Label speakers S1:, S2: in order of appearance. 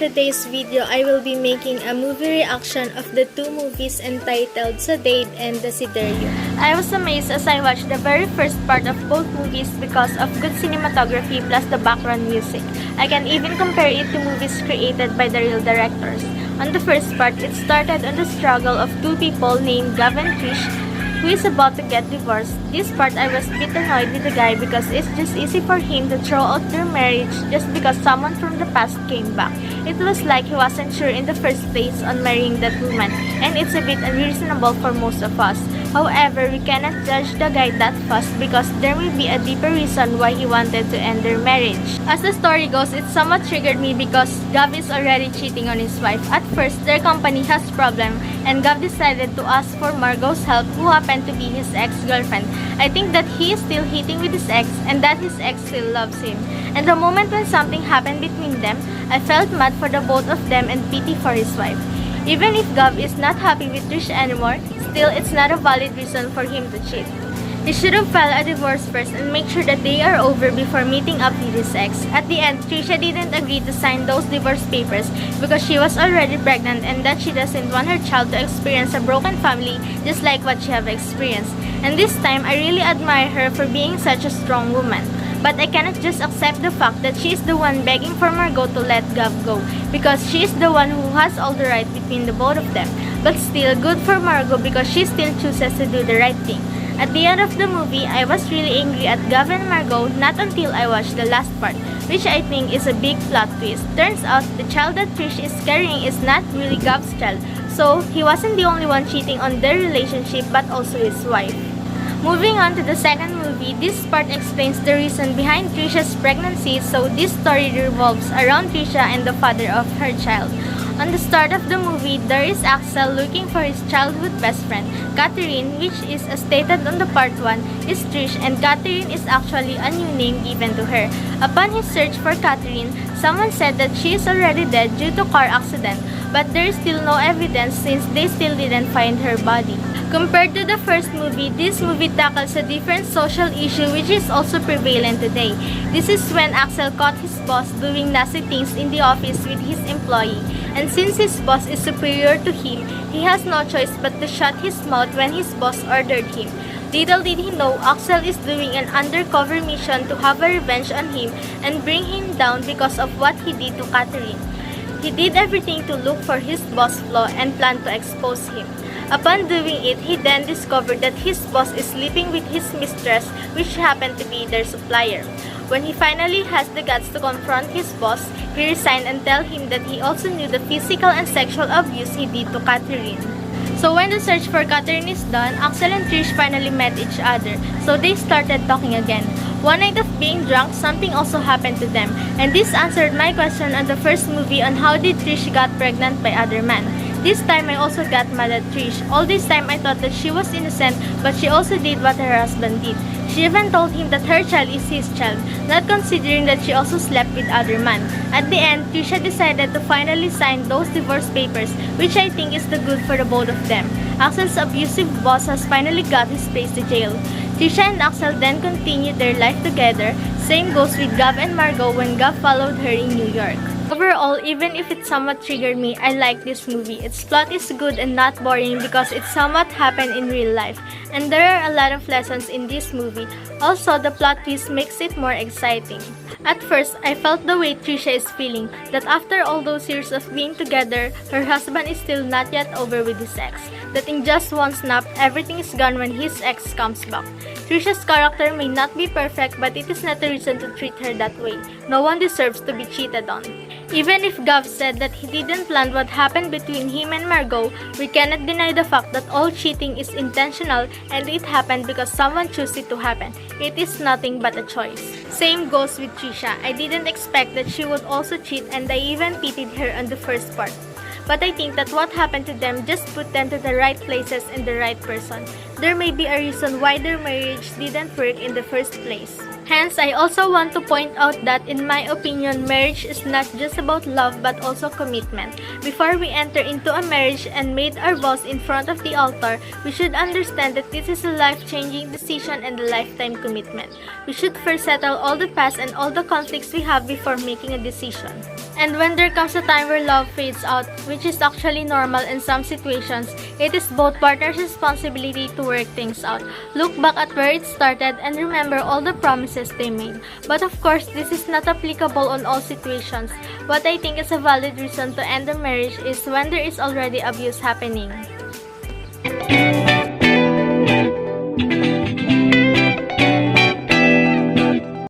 S1: today's video, I will be making a movie reaction of the two movies entitled Saudade and Desiderium.
S2: I was amazed as I watched the very first part of both movies because of good cinematography plus the background music. I can even compare it to movies created by the real directors. On the first part, it started on the struggle of two people named Gav and Trish who is about to get divorced. This part I was a bit annoyed with the guy because it's just easy for him to throw out their marriage just because someone from the past came back. It was like he wasn't sure in the first place on marrying that woman, and it's a bit unreasonable for most of us. However, we cannot judge the guy that fast because there may be a deeper reason why he wanted to end their marriage. As the story goes, it somewhat triggered me because Gav is already cheating on his wife. At first, their company has problem and Gav decided to ask for Margot's help, who happened to be his ex-girlfriend. I think that he is still hitting with his ex and that his ex still loves him. And the moment when something happened between them, I felt mad for the both of them and pity for his wife. Even if Gav is not happy with Trish anymore, still it's not a valid reason for him to cheat. He should have filed a divorce first and make sure that they are over before meeting up with his ex. At the end, Trisha didn't agree to sign those divorce papers because she was already pregnant and that she doesn't want her child to experience a broken family just like what she have experienced. And this time, I really admire her for being such a strong woman. But I cannot just accept the fact that she is the one begging for Margot to let Gav go because she is the one who has all the right between the both of them. But still, good for Margot because she still chooses to do the right thing. At the end of the movie, I was really angry at Gav and Margot not until I watched the last part, which I think is a big plot twist. Turns out, the child that Trish is carrying is not really Gav's child, so he wasn't the only one cheating on their relationship but also his wife. Moving on to the second movie, this part explains the reason behind Trisha's pregnancy, so this story revolves around Trisha and the father of her child. On the start of the movie, there is Axel looking for his childhood best friend, Catherine, which is as stated on the part 1, is Trish, and Catherine is actually a new name given to her. Upon his search for Catherine, someone said that she is already dead due to car accident, but there is still no evidence since they still didn't find her body. Compared to the first movie, this movie tackles a different social issue which is also prevalent today. This is when Axel caught his boss doing nasty things in the office with his employee. And since his boss is superior to him, he has no choice but to shut his mouth when his boss ordered him. Little did he know, Axel is doing an undercover mission to have a revenge on him and bring him down because of what he did to Catherine. He did everything to look for his boss' flaw and planned to expose him. Upon doing it, he then discovered that his boss is sleeping with his mistress, which happened to be their supplier. When he finally has the guts to confront his boss, he resigned and tell him that he also knew the physical and sexual abuse he did to Catherine. So when the search for Catherine is done, Axel and Trish finally met each other, so they started talking again. One night of being drunk, something also happened to them, and this answered my question on the first movie on how did Trish got pregnant by other man. This time I also got mad at Trish. All this time I thought that she was innocent, but she also did what her husband did. She even told him that her child is his child, not considering that she also slept with other man. At the end, Trisha decided to finally sign those divorce papers, which I think is the good for the both of them. Axel's abusive boss has finally got his place to jail. Trisha and Axel then continued their life together. Same goes with Gav and Margot when Gav followed her in New York. Overall, even if it somewhat triggered me, I like this movie. Its plot is good and not boring because it somewhat happened in real life. And there are a lot of lessons in this movie. Also, the plot twist makes it more exciting. At first, I felt the way Trisha is feeling, that after all those years of being together, her husband is still not yet over with his ex. That in just one snap, everything is gone when his ex comes back. Trisha's character may not be perfect, but it is not a reason to treat her that way. No one deserves to be cheated on. Even if Gav said that he didn't plan what happened between him and Margot, we cannot deny the fact that all cheating is intentional and it happened because someone chose it to happen. It is nothing but a choice. Same goes with Trisha. I didn't expect that she would also cheat and I even pitied her on the first part. But I think that what happened to them just put them to the right places and the right person. There may be a reason why their marriage didn't work in the first place. Hence, I also want to point out that in my opinion, marriage is not just about love but also commitment. Before we enter into a marriage and made our vows in front of the altar, we should understand that this is a life-changing decision and a lifetime commitment. We should first settle all the past and all the conflicts we have before making a decision. And when there comes a time where love fades out, which is actually normal in some situations, it is both partners' responsibility to work things out. Look back at where it started and remember all the promises they made. But of course, this is not applicable on all situations. What I think is a valid reason to end a marriage is when there is already abuse happening.